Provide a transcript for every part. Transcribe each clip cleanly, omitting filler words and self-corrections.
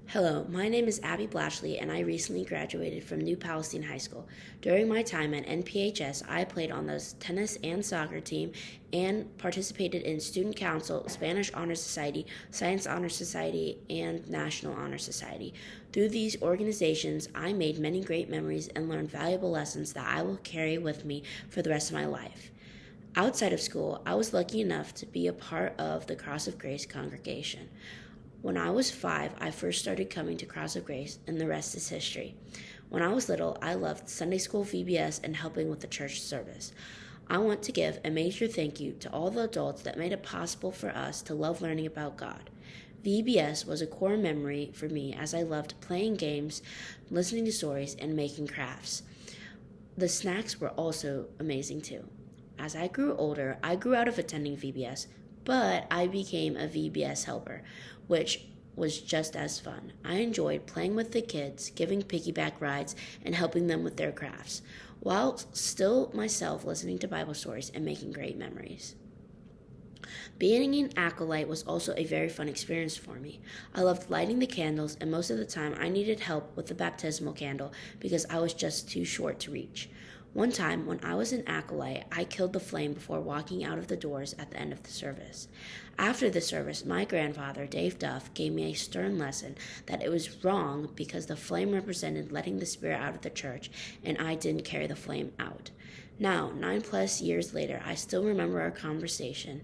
Hello, my name is Abby Blachley, and I recently graduated from New Palestine High School. During my time at NPHS, I played on the tennis and soccer team and participated in Student Council, Spanish Honor Society, Science Honor Society, and National Honor Society. Through these organizations, I made many great memories and learned valuable lessons that I will carry with me for the rest of my life. Outside of school, I was lucky enough to be a part of the Cross of Grace congregation. When I was 5, I first started coming to Cross of Grace, and the rest is history. When I was little, I loved Sunday school VBS and helping with the church service. I want to give a major thank you to all the adults that made it possible for us to love learning about God. VBS was a core memory for me as I loved playing games, listening to stories, and making crafts. The snacks were also amazing too. As I grew older, I grew out of attending VBS, but I became a VBS helper, which was just as fun. I enjoyed playing with the kids, giving piggyback rides, and helping them with their crafts, while still myself listening to Bible stories and making great memories. Being an acolyte was also a very fun experience for me. I loved lighting the candles, and most of the time I needed help with the baptismal candle because I was just too short to reach. One time, when I was an acolyte, I killed the flame before walking out of the doors at the end of the service. After the service, my grandfather, Dave Duff, gave me a stern lesson that it was wrong because the flame represented letting the spirit out of the church, and I didn't carry the flame out. Now, 9+ years later, I still remember our conversation,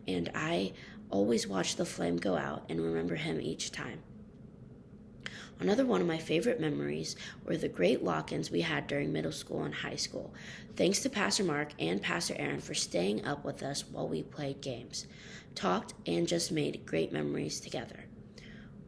and I always watch the flame go out and remember him each time. Another one of my favorite memories were the great lock-ins we had during middle school and high school. Thanks to Pastor Mark and Pastor Aaron for staying up with us while we played games, talked, and just made great memories together.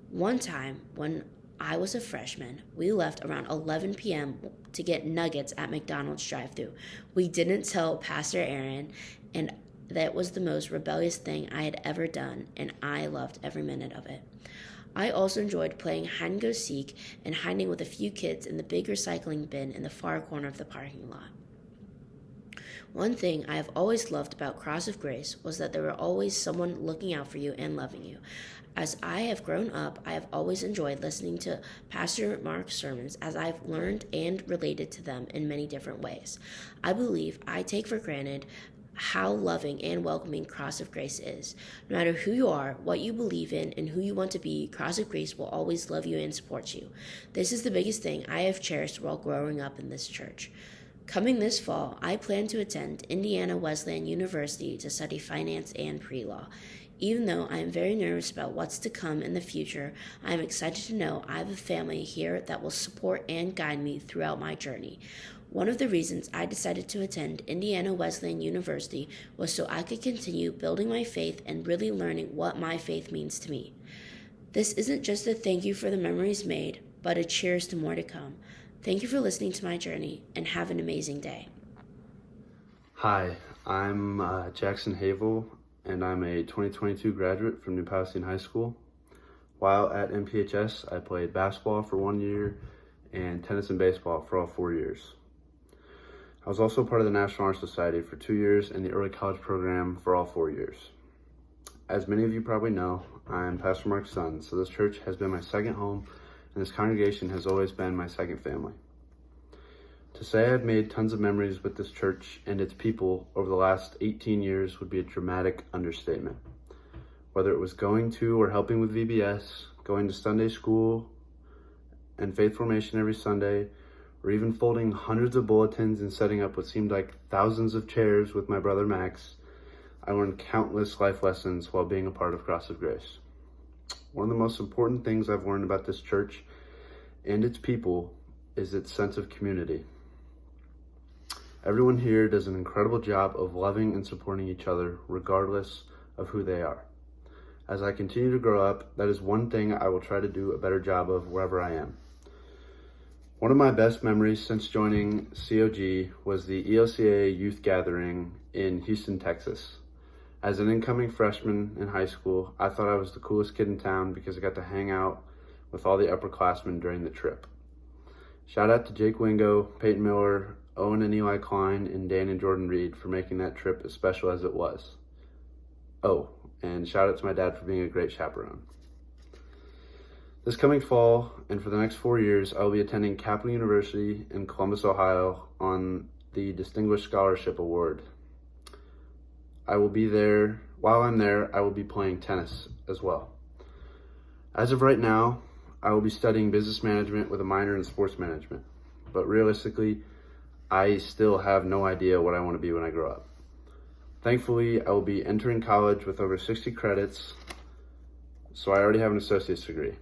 One time, when I was a freshman, we left around 11 p.m. to get nuggets at McDonald's drive-thru. We didn't tell Pastor Aaron, and that was the most rebellious thing I had ever done, and I loved every minute of it. I also enjoyed playing hide-and-go-seek and hiding with a few kids in the big recycling bin in the far corner of the parking lot. One thing I have always loved about Cross of Grace was that there were always someone looking out for you and loving you. As I have grown up, I have always enjoyed listening to Pastor Mark's sermons as I've learned and related to them in many different ways. I believe I take for granted how loving and welcoming Cross of Grace is. No matter who you are, what you believe in, and who you want to be, Cross of Grace will always love you and support you. This is the biggest thing I have cherished while growing up in this church. Coming this fall, I plan to attend Indiana Wesleyan University to study finance and pre-law. Even though I am very nervous about what's to come in the future, I am excited to know I have a family here that will support and guide me throughout my journey. One of the reasons I decided to attend Indiana Wesleyan University was so I could continue building my faith and really learning what my faith means to me. This isn't just a thank you for the memories made, but a cheers to more to come. Thank you for listening to my journey, and have an amazing day. Hi, I'm Jackson Havel, and I'm a 2022 graduate from New Palestine High School. While at NPHS, I played basketball for 1 year and tennis and baseball for all 4 years. I was also part of the National Honor Society for 2 years and the early college program for all 4 years. As many of you probably know, I'm Pastor Mark's son, so this church has been my second home, and this congregation has always been my second family. To say I've made tons of memories with this church and its people over the last 18 years would be a dramatic understatement. Whether it was going to or helping with VBS, going to Sunday school and faith formation every Sunday, or even folding hundreds of bulletins and setting up what seemed like thousands of chairs with my brother Max, I learned countless life lessons while being a part of Cross of Grace. One of the most important things I've learned about this church and its people is its sense of community. Everyone here does an incredible job of loving and supporting each other regardless of who they are. As I continue to grow up, that is one thing I will try to do a better job of wherever I am. One of my best memories since joining COG was the ELCA youth gathering in Houston, Texas. As an incoming freshman in high school, I thought I was the coolest kid in town because I got to hang out with all the upperclassmen during the trip. Shout out to Jake Wingo, Peyton Miller, Owen and Eli Klein, and Dan and Jordan Reed for making that trip as special as it was. Oh, and shout out to my dad for being a great chaperone. This coming fall and for the next 4 years, I will be attending Capital University in Columbus, Ohio on the Distinguished Scholarship Award. I will be there. While I'm there, I will be playing tennis as well. As of right now, I will be studying business management with a minor in sports management. But realistically, I still have no idea what I want to be when I grow up. Thankfully, I will be entering college with over 60 credits, so I already have an associate's degree.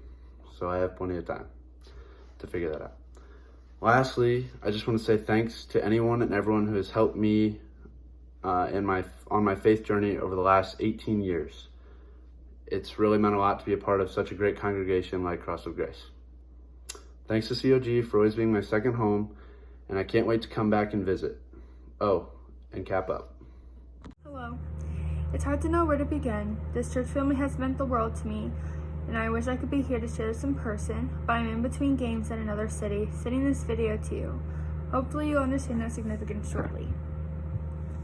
So I have plenty of time to figure that out. Lastly, I just want to say thanks to anyone and everyone who has helped me on my faith journey over the last 18 years. It's really meant a lot to be a part of such a great congregation like Cross of Grace. Thanks to COG for always being my second home, and I can't wait to come back and visit. Oh, and cap up. Hello. It's hard to know where to begin. This church family has meant the world to me, and I wish I could be here to share this in person, but I'm in between games in another city, sending this video to you. Hopefully you'll understand that significance shortly.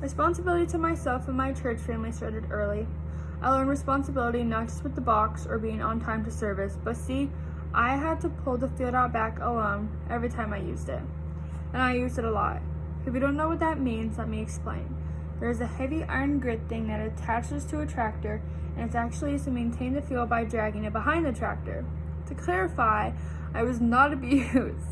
Responsibility to myself and my church family started early. I learned responsibility not just with the box or being on time to service, but see, I had to pull the field out back alone every time I used it. And I used it a lot. If you don't know what that means, let me explain. There's a heavy iron grid thing that attaches to a tractor, and it's actually used to maintain the field by dragging it behind the tractor. To clarify, I was not abused.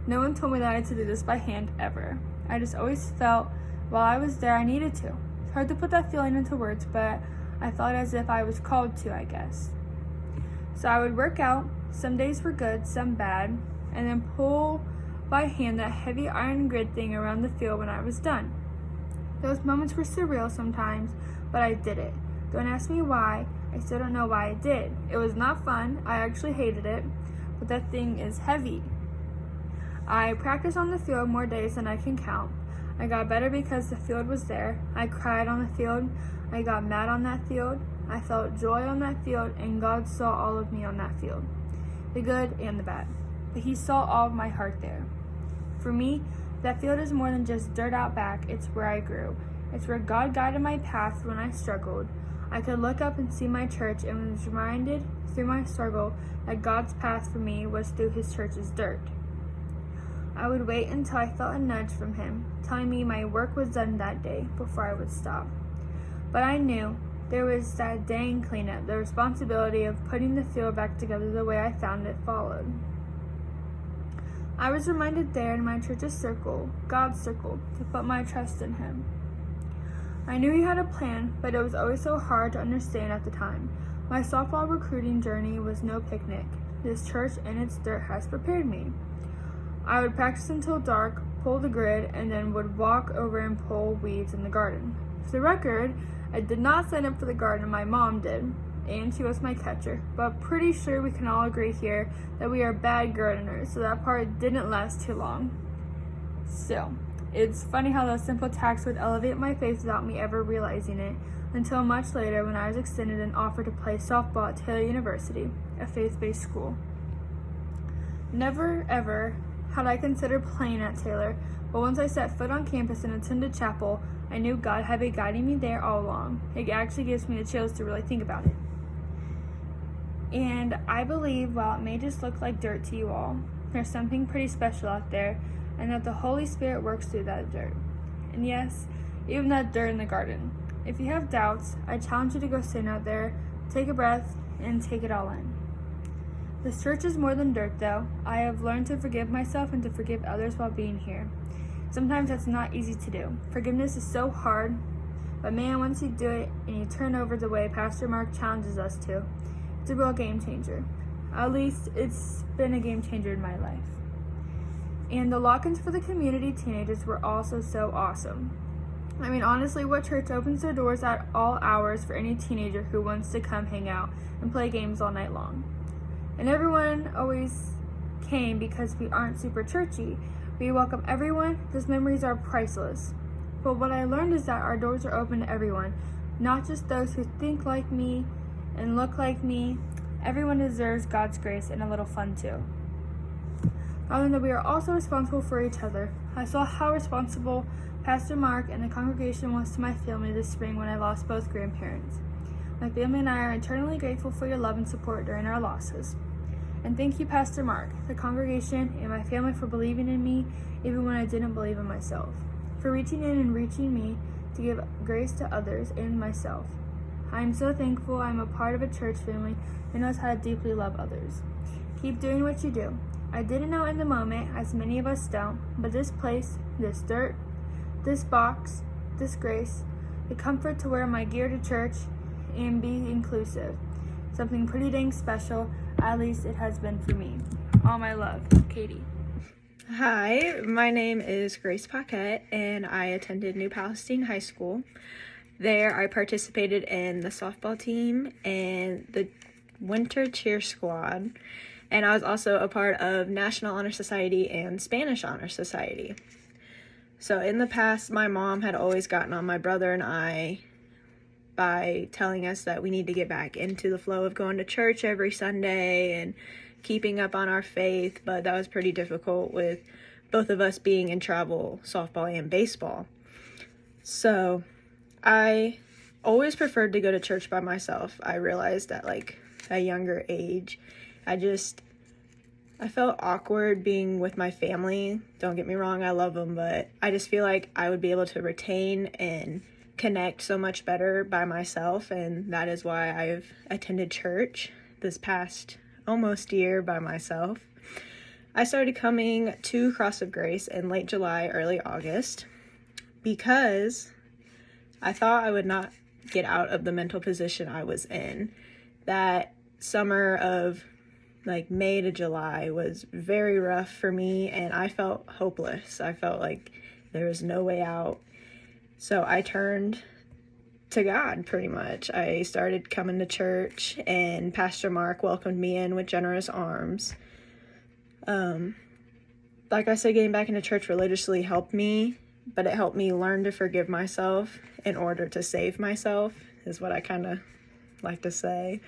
No one told me that I had to do this by hand ever. I just always felt while I was there I needed to. It's hard to put that feeling into words, but I felt as if I was called to, I guess. So I would work out, some days were good, some bad, and then pull by hand that heavy iron grid thing around the field when I was done. Those moments were surreal sometimes, but I did it. Don't ask me why, I still don't know why I did. It was not fun, I actually hated it, but that thing is heavy. I practiced on the field more days than I can count. I got better because the field was there. I cried on the field, I got mad on that field, I felt joy on that field, and God saw all of me on that field. The good and the bad. But He saw all of my heart there. For me, that field is more than just dirt out back, it's where I grew. It's where God guided my path when I struggled. I could look up and see my church and was reminded through my struggle that God's path for me was through His church's dirt. I would wait until I felt a nudge from Him, telling me my work was done that day before I would stop. But I knew there was that dang cleanup, the responsibility of putting the field back together the way I found it followed. I was reminded there in my church's circle, God's circle, to put my trust in Him. I knew He had a plan, but it was always so hard to understand at the time. My softball recruiting journey was no picnic. This church and its dirt has prepared me. I would practice until dark, pull the grid, and then would walk over and pull weeds in the garden. For the record, I did not sign up for the garden, my mom did, and she was my catcher, but pretty sure we can all agree here that we are bad gardeners, so that part didn't last too long. Still, it's funny how those simple tasks would elevate my faith without me ever realizing it, until much later when I was extended an offer to play softball at Taylor University, a faith-based school. Never, ever had I considered playing at Taylor, but once I set foot on campus and attended chapel, I knew God had been guiding me there all along. It actually gives me the chills to really think about it. And I believe while it may just look like dirt to you all, there's something pretty special out there, and that the Holy Spirit works through that dirt. And yes, even that dirt in the garden. If you have doubts, I challenge you to go stand out there, take a breath, and take it all in. This church is more than dirt, though. I have learned to forgive myself and to forgive others while being here. Sometimes that's not easy to do. Forgiveness is so hard, but man, once you do it and you turn over the way Pastor Mark challenges us to, it's a real game changer. At least it's been a game changer in my life. And the lock-ins for the community teenagers were also so awesome. I mean, honestly, what church opens their doors at all hours for any teenager who wants to come hang out and play games all night long? And everyone always came because we aren't super churchy. We welcome everyone. Those memories are priceless. But what I learned is that our doors are open to everyone, not just those who think like me and look like me. Everyone deserves God's grace and a little fun too. I learned that we are also responsible for each other. I saw how responsible Pastor Mark and the congregation was to my family this spring when I lost both grandparents. My family and I are eternally grateful for your love and support during our losses. And thank you, Pastor Mark, the congregation, and my family for believing in me even when I didn't believe in myself, for reaching in and reaching me to give grace to others and myself. I am so thankful I'm a part of a church family that knows how to deeply love others. Keep doing what you do. I didn't know in the moment, as many of us don't, but this place, this dirt, this box, this grace, the comfort to wear my gear to church and be inclusive. Something pretty dang special, at least it has been for me. All my love, Katie. Hi, my name is Grace Paquette, and I attended New Palestine High School. There, I participated in the softball team and the winter cheer squad, and I was also a part of National Honor Society and Spanish Honor Society. So in the past, my mom had always gotten on my brother and I by telling us that we need to get back into the flow of going to church every Sunday and keeping up on our faith, but that was pretty difficult with both of us being in travel, softball, and baseball. So I always preferred to go to church by myself. I realized at like a younger age, I felt awkward being with my family. Don't get me wrong, I love them, but I just feel like I would be able to retain and connect so much better by myself, and that is why I've attended church this past almost year by myself. I started coming to Cross of Grace in late July, early August, because I thought I would not get out of the mental position I was in. That summer of like May to July was very rough for me, and I felt hopeless. I felt like there was no way out. So I turned to God pretty much. I started coming to church, and Pastor Mark welcomed me in with generous arms. Like I said, getting back into church religiously helped me, but it helped me learn to forgive myself in order to save myself, is what I kind of like to say.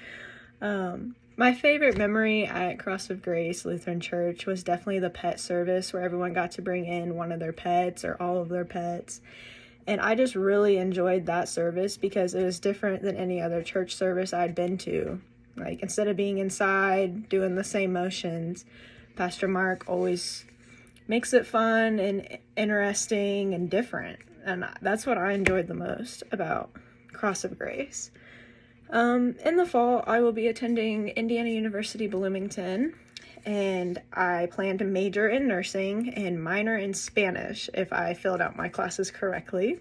My favorite memory at Cross of Grace Lutheran Church was definitely the pet service, where everyone got to bring in one of their pets or all of their pets. And I just really enjoyed that service because it was different than any other church service I'd been to. Like, instead of being inside doing the same motions, Pastor Mark always makes it fun and interesting and different. And that's what I enjoyed the most about Cross of Grace. In the fall, I will be attending Indiana University Bloomington, and I plan to major in nursing and minor in Spanish if I filled out my classes correctly.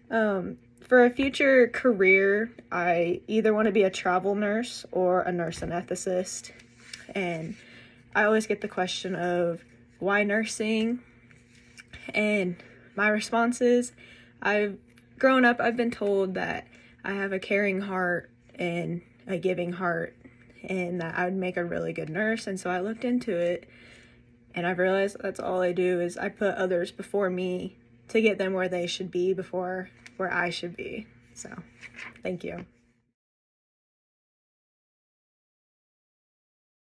For a future career, I either want to be a travel nurse or a nurse anesthetist, and I always get the question of why nursing, and my response is growing up, I've been told that I have a caring heart and a giving heart, and that I would make a really good nurse. And so I looked into it, and I've realized that's all I do is I put others before me to get them where they should be before where I should be. So, thank you.